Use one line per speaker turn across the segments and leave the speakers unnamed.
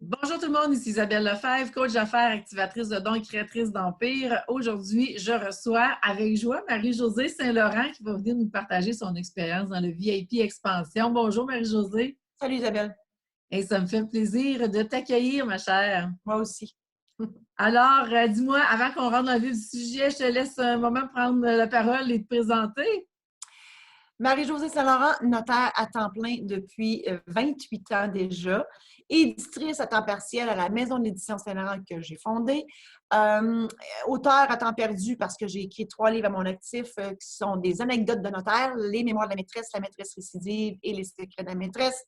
Bonjour tout le monde, ici Isabelle Lefebvre, coach d'affaires, activatrice de dons et créatrice d'empire. Aujourd'hui, je reçois avec joie Marie-Josée Saint-Laurent qui va venir nous partager son expérience dans le VIP Expansion. Bonjour Marie-Josée.
Salut Isabelle.
Et ça me fait plaisir de t'accueillir, ma chère.
Moi aussi.
Alors, dis-moi, avant qu'on rentre dans le vif du sujet, je te laisse un moment prendre la parole et te présenter.
Marie-Josée Saint-Laurent, notaire à temps plein depuis 28 ans déjà, éditrice à temps partiel à la maison d'édition Saint-Laurent que j'ai fondée, auteure à temps perdu parce que j'ai écrit 3 livres à mon actif qui sont des anecdotes de notaire, Les Mémoires de la maîtresse récidive et Les secrets de la maîtresse,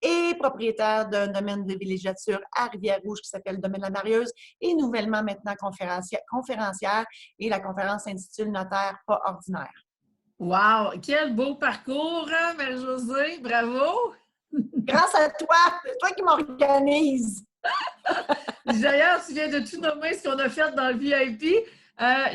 et propriétaire d'un domaine de villégiature à Rivière-Rouge qui s'appelle Domaine La Marieuse et nouvellement maintenant conférencière et la conférence s'intitule Notaire pas ordinaire.
Wow! Quel beau parcours, hein, Marie-Josée! Bravo!
Grâce à toi, c'est toi qui m'organise.
D'ailleurs, tu viens de tout nommer ce qu'on a fait dans le VIP.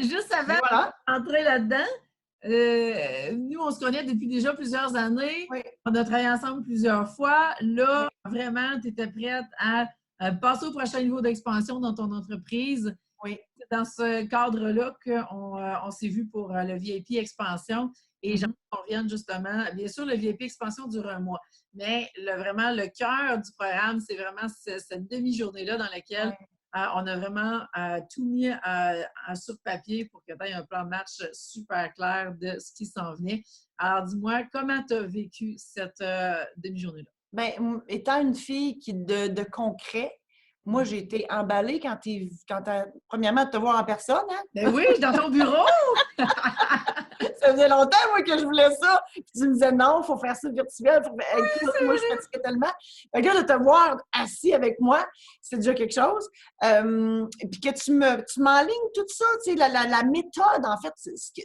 Juste avant d'entrer là-dedans, nous, on se connaît depuis déjà plusieurs années.
Oui.
On a travaillé ensemble plusieurs fois. Là, vraiment, tu étais prête à passer au prochain niveau d'expansion dans ton entreprise.
Oui.
C'est dans ce cadre-là qu'on s'est vu pour le VIP Expansion. Et j'en reviens justement. Bien sûr, le VIP Expansion dure un mois. Mais vraiment, le cœur du programme, c'est vraiment cette demi-journée-là dans laquelle on a vraiment tout mis sur papier pour que tu aies un plan de match super clair de ce qui s'en venait. Alors, dis-moi, comment tu as vécu cette demi-journée-là?
Bien, étant une fille de concret, moi, j'ai été emballée premièrement, de te voir en personne. Hein?
Ben oui, dans ton bureau!
Ça faisait longtemps, moi, que je voulais ça. Puis tu me disais, non, il faut faire ça virtuel. Écoute, moi, je fatiguais tellement. Fait que là, de te voir assis avec moi, c'est déjà quelque chose. Et puis que tu m'enlignes tout ça, tu sais, la méthode, en fait, ce qui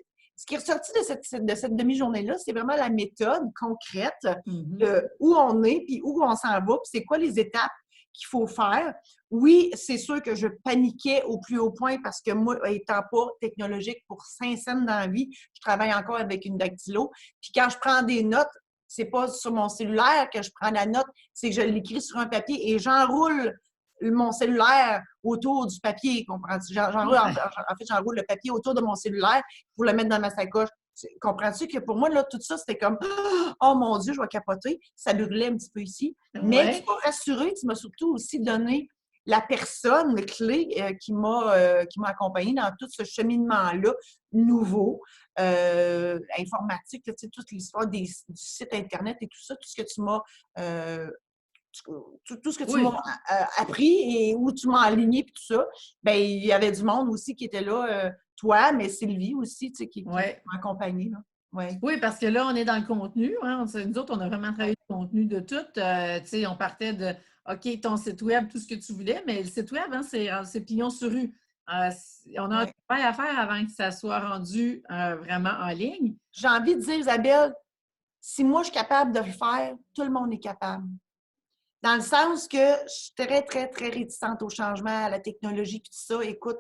est ressorti de cette demi-journée-là, c'est vraiment la méthode concrète de où on est, puis où on s'en va, puis c'est quoi les étapes qu'il faut faire. Oui, c'est sûr que je paniquais au plus haut point parce que moi, étant pas technologique pour 5 cents dans la vie, je travaille encore avec une dactylo. Puis quand je prends des notes, c'est pas sur mon cellulaire que je prends la note, c'est que je l'écris sur un papier et j'enroule mon cellulaire autour du papier, comprends-tu? En fait, j'enroule le papier autour de mon cellulaire pour le mettre dans ma sacoche. Comprends-tu que pour moi, là, tout ça, c'était comme « Oh mon Dieu, je vais capoter ». Ça brûlait un petit peu ici. Mais tu m'as rassurée, tu m'as surtout aussi donné la personne clé qui m'a accompagnée dans tout ce cheminement-là nouveau, informatique, tu sais, toute l'histoire du site Internet et tout ça, tout ce que tu m'as tout ce que tu m'as appris et où tu m'as aligné puis tout ça, bien, il y avait du monde aussi qui était là, toi, mais Sylvie aussi, tu sais, qui m'a accompagnée.
Oui, parce que là, on est dans le contenu. Hein. Nous autres, on a vraiment travaillé le contenu de tout. Tu sais, on partait de OK, ton site web, tout ce que tu voulais, mais le site web, hein, c'est pignon sur rue. On a un travail à faire avant que ça soit rendu vraiment en ligne.
J'ai envie de dire, Isabelle, si moi, je suis capable de le faire, tout le monde est capable. Dans le sens que je suis très, très, très réticente au changement, à la technologie et tout ça. Écoute,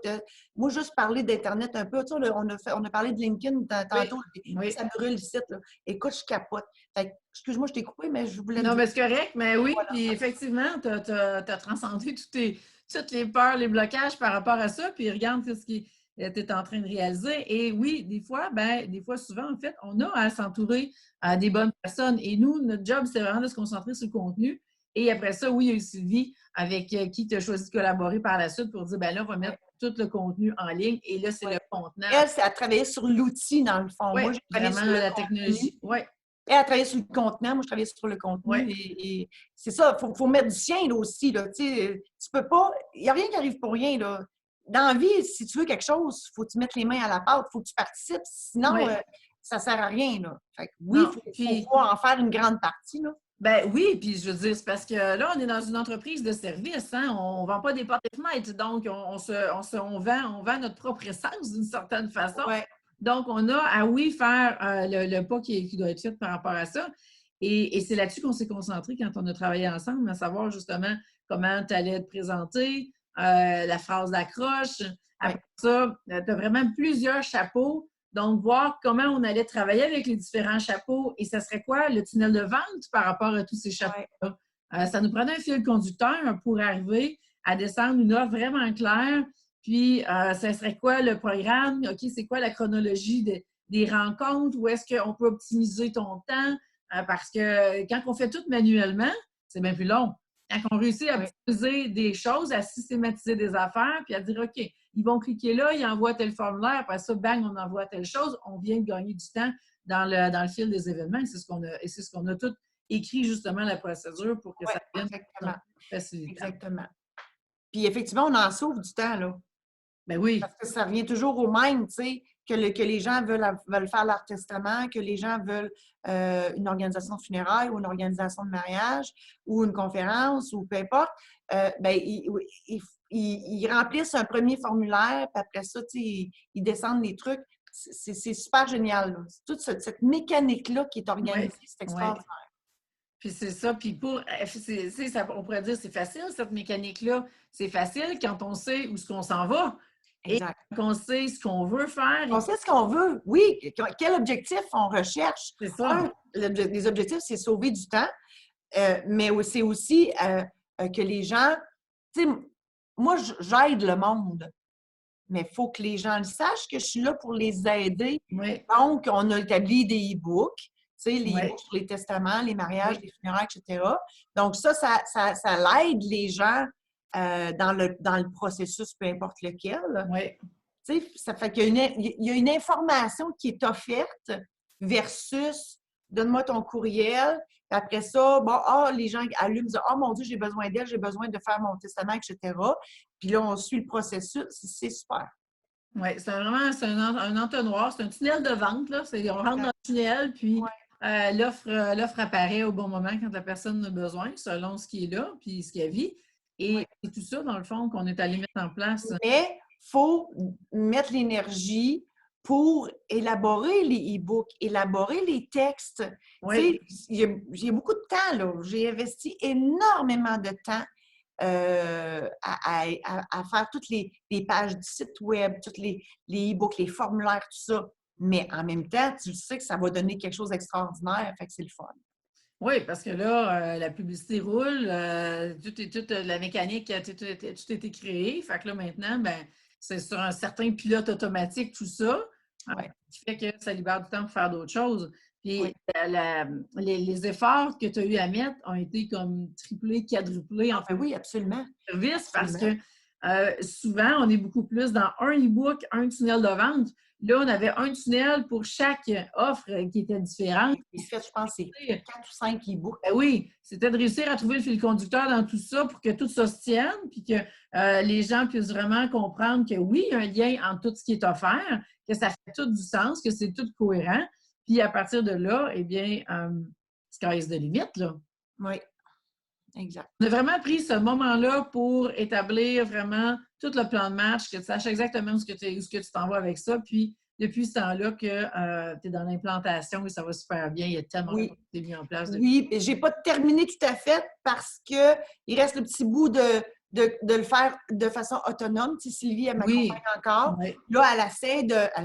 moi, juste parler d'Internet un peu, tu sais, on a parlé de LinkedIn tantôt, ça brûle le site. Là. Écoute, je capote. Excuse-moi, je t'ai coupé, mais je voulais
Non,
dire.
mais c'est correct, mais oui, voilà. Puis effectivement, tu as transcendé toutes les peurs, les blocages par rapport à ça, puis regarde ce que tu es en train de réaliser. Et oui, des fois, souvent, en fait, on a à s'entourer des bonnes personnes. Et nous, notre job, c'est vraiment de se concentrer sur le contenu. Et après ça, oui, il y a eu Sylvie avec qui tu as choisi de collaborer par la suite pour dire, ben là, on va mettre tout le contenu en ligne. Et là, c'est le contenant.
Elle, c'est à travailler sur l'outil, dans le fond.
Oui,
moi, j'ai travaillé sur
la technologie. Oui.
Elle a travaillé sur le contenant, moi, je travaillais sur le contenu. Et c'est ça, il faut mettre du sien là, aussi. Là, tu peux pas, il n'y a rien qui arrive pour rien. Là. Dans la vie, si tu veux quelque chose, il faut que tu mettes les mains à la pâte, il faut que tu participes, sinon, ça ne sert à rien. Là. Fait que, oui, il faut en faire une grande partie. Là.
Ben oui, puis je veux dire, c'est parce que là, on est dans une entreprise de service, hein? On ne vend pas des portes et fenêtres, donc on vend notre propre essence d'une certaine façon.
Ouais.
Donc, on a à faire le pas qui doit être fait par rapport à ça. Et c'est là-dessus qu'on s'est concentré quand on a travaillé ensemble, à savoir justement comment tu allais te présenter, la phrase d'accroche. Après ça, tu as vraiment plusieurs chapeaux. Donc, voir comment on allait travailler avec les différents chapeaux et ça serait quoi le tunnel de vente par rapport à tous ces chapeaux-là. Ça nous prenait un fil conducteur pour arriver à descendre une offre vraiment claire. Puis, ça serait quoi le programme? OK, c'est quoi la chronologie des rencontres? Où est-ce qu'on peut optimiser ton temps? Parce que quand on fait tout manuellement, c'est bien plus long. Quand on réussit à optimiser des choses, à systématiser des affaires, puis à dire, OK, ils vont cliquer là, ils envoient tel formulaire, après ça, bang, on envoie telle chose, on vient de gagner du temps dans le fil des événements. C'est ce qu'on a tout écrit justement la procédure pour que ça devienne facilitant.
Exactement. Puis effectivement, on en sauve du temps, là.
Ben oui.
Parce que ça revient toujours au même, tu sais, que les gens veulent faire leur testament, que les gens veulent une organisation de funérailles ou une organisation de mariage ou une conférence ou peu importe. Ben, ils remplissent un premier formulaire, puis après ça, tu sais, ils descendent les trucs. C'est super génial, là. Toute cette mécanique-là qui est organisée, c'est extraordinaire.
Puis c'est ça. Puis on pourrait dire c'est facile, cette mécanique-là. C'est facile quand on sait où est-ce qu'on s'en va.
Exact.
Et qu'on sait ce qu'on veut faire.
On sait ce qu'on veut, oui. Quel objectif on recherche?
C'est ça.
Les objectifs, c'est sauver du temps, mais c'est aussi que les gens... Tu sais, moi, j'aide le monde, mais il faut que les gens le sachent que je suis là pour les aider.
Oui.
Donc, on a établi des e-books, tu sais, les e-books sur les testaments, les mariages, les funérailles, etc. Donc, ça l'aide les gens dans le processus, peu importe lequel.
Oui.
Tu sais, ça fait qu'il y a une information qui est offerte versus donne-moi ton courriel. Puis après ça, bon, les gens allument, disent oh mon Dieu, j'ai besoin d'elle, j'ai besoin de faire mon testament, etc. Puis là, on suit le processus. C'est super.
Oui, c'est un entonnoir, c'est un tunnel de vente. Là. On rentre dans le tunnel, puis l'offre apparaît au bon moment quand la personne a besoin, selon ce qui est là, puis ce qu'elle vit. Et c'est tout ça, dans le fond, qu'on est allé mettre en place.
Mais il faut mettre l'énergie pour élaborer les e-books, élaborer les textes.
Oui.
J'ai beaucoup de temps, là. J'ai investi énormément de temps à faire toutes les pages du site web, tous les e-books, les formulaires, tout ça. Mais en même temps, tu sais que ça va donner quelque chose d'extraordinaire, fait que c'est le fun.
Oui, parce que là, la publicité roule, toute la mécanique, tout a été créé. Fait que là, maintenant, ben, c'est sur un certain pilote automatique, tout ça, qui fait que ça libère du temps pour faire d'autres choses. Puis les efforts que tu as eu à mettre ont été comme triplés, quadruplés en fait.
Oui, absolument.
Service parce que souvent, on est beaucoup plus dans un e-book, un tunnel de vente. Là, on avait un tunnel pour chaque offre qui était différente.
Je pense que c'est 4 ou 5 e-books.
Ben oui, c'était de réussir à trouver le fil conducteur dans tout ça pour que tout ça se tienne, puis que les gens puissent vraiment comprendre que oui, il y a un lien entre tout ce qui est offert, que ça fait tout du sens, que c'est tout cohérent. Puis à partir de là, eh bien, sky is the limit, là.
Oui, exact.
On a vraiment pris ce moment-là pour établir vraiment tout le plan de match, que tu saches exactement où ce que tu t'en vas avec ça. Puis, depuis ce temps-là que tu es dans l'implantation et ça va super bien. Il y a tellement de choses qui sont mis en place.
Oui, je n'ai pas terminé tout à fait parce qu'il reste le petit bout de le faire de façon autonome. Tu sais, Sylvie, elle m'accompagne encore.
Oui.
Là, elle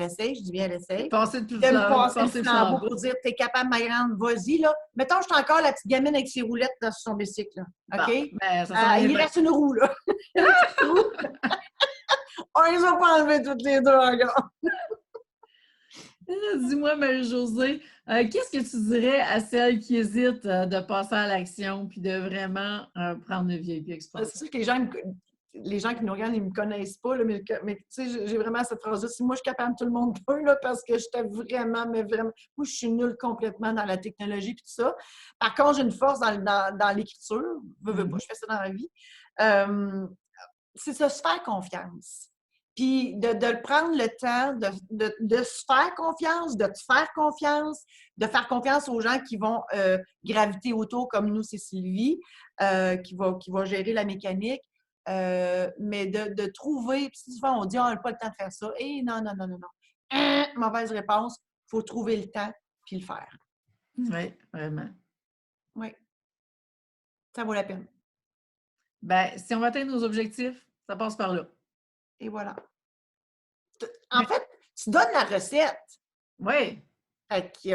essaie, je dis bien, elle essaie,
de me
passer le flambeau pour dire, t'es capable, ma grande, vas-y, là. Mettons, je suis encore la petite gamine avec ses roulettes dans son bicycle, là. OK?
Bon, ben,
il reste une roue, là. On les a pas enlevées toutes les deux encore.
Dis-moi, Marie-Josée, qu'est-ce que tu dirais à celles qui hésitent de passer à l'action puis de vraiment prendre le VIP Expansion?
C'est sûr que les gens qui nous regardent, ils ne me connaissent pas, là, mais tu sais, j'ai vraiment cette phrase-là. Si moi, je suis capable, tout le monde peut, là, parce que j'étais vraiment, mais vraiment... Moi, je suis nulle complètement dans la technologie et tout ça. Par contre, j'ai une force dans l'écriture. Je fais ça dans la vie. C'est de se faire confiance. Puis de prendre le temps de se faire confiance, de te faire confiance, de faire confiance aux gens qui vont graviter autour, comme nous, c'est Sylvie, qui va gérer la mécanique. Mais de trouver, puis souvent on dit on n'a pas le temps de faire ça. Non. Mauvaise réponse. Il faut trouver le temps puis le faire.
Oui, vraiment.
Oui. Ça vaut la peine.
Bien, si on va atteindre nos objectifs, ça passe par là.
Et voilà. En fait, tu donnes la recette.
Oui.
Fait que, tu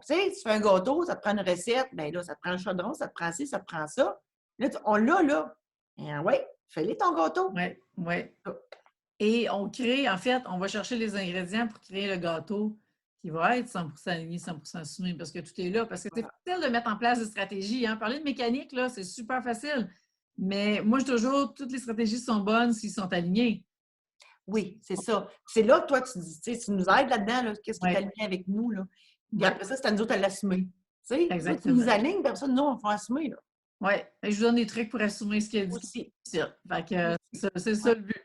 sais, tu fais un gâteau, ça te prend une recette, bien là, ça te prend un chaudron, ça te prend ci, ça te prend ça. Là, on l'a, là. Oui, fais-les ton gâteau.
Oui, oui. Et on crée, en fait, on va chercher les ingrédients pour créer le gâteau qui va être 100% aligné, 100% soumis, parce que tout est là. Parce que c'est facile de mettre en place des stratégies. Hein. Parler de mécanique, là, c'est super facile. Mais moi, je dis toujours, toutes les stratégies sont bonnes s'ils sont alignés.
Oui, c'est ça. C'est là que toi, tu dis, tu nous aides là-dedans, là, qu'est-ce qui est
Oui,
aligné avec nous, là. Puis
oui,
après ça, c'est à nous autres à l'assumer. Tu sais, toi, tu nous
exactement.
alignes, puis après ça, nous, on va assumer, là.
Oui, je vous donne des trucs pour assumer ce qu'il y a dit.
Aussi.
Fait que
Aussi.
c'est ça
Ouais.
le but.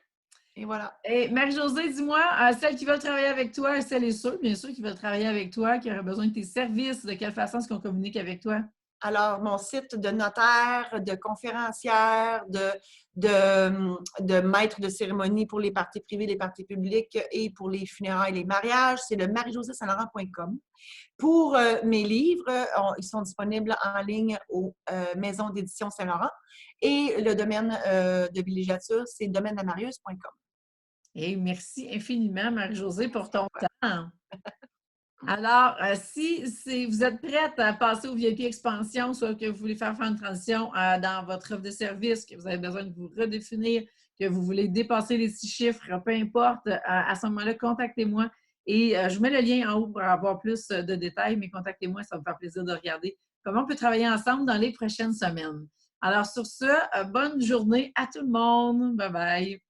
Et voilà.
Et Marie-Josée, dis-moi, celles qui veulent travailler avec toi, celles et ceux, bien sûr, qui veulent travailler avec toi, qui auraient besoin de tes services, de quelle façon est-ce qu'on communique avec toi?
Alors, mon site de notaire, de conférencière, de maître de cérémonie pour les parties privées, les parties publiques et pour les funérailles et les mariages, c'est le marie-josée-saint-laurent.com. Pour mes livres, ils sont disponibles en ligne aux maisons d'édition Saint-Laurent. Et le domaine de villégiature, c'est domaine-la-marieuse.com.
Et merci infiniment, Marie-Josée, pour ton temps. Alors, si vous êtes prête à passer au VIP Expansion, soit que vous voulez faire une transition dans votre offre de service, que vous avez besoin de vous redéfinir, que vous voulez dépasser les 6 chiffres, peu importe, à ce moment-là, contactez-moi. Et je vous mets le lien en haut pour avoir plus de détails, mais contactez-moi, ça va me faire plaisir de regarder comment on peut travailler ensemble dans les prochaines semaines. Alors, sur ce, bonne journée à tout le monde. Bye bye.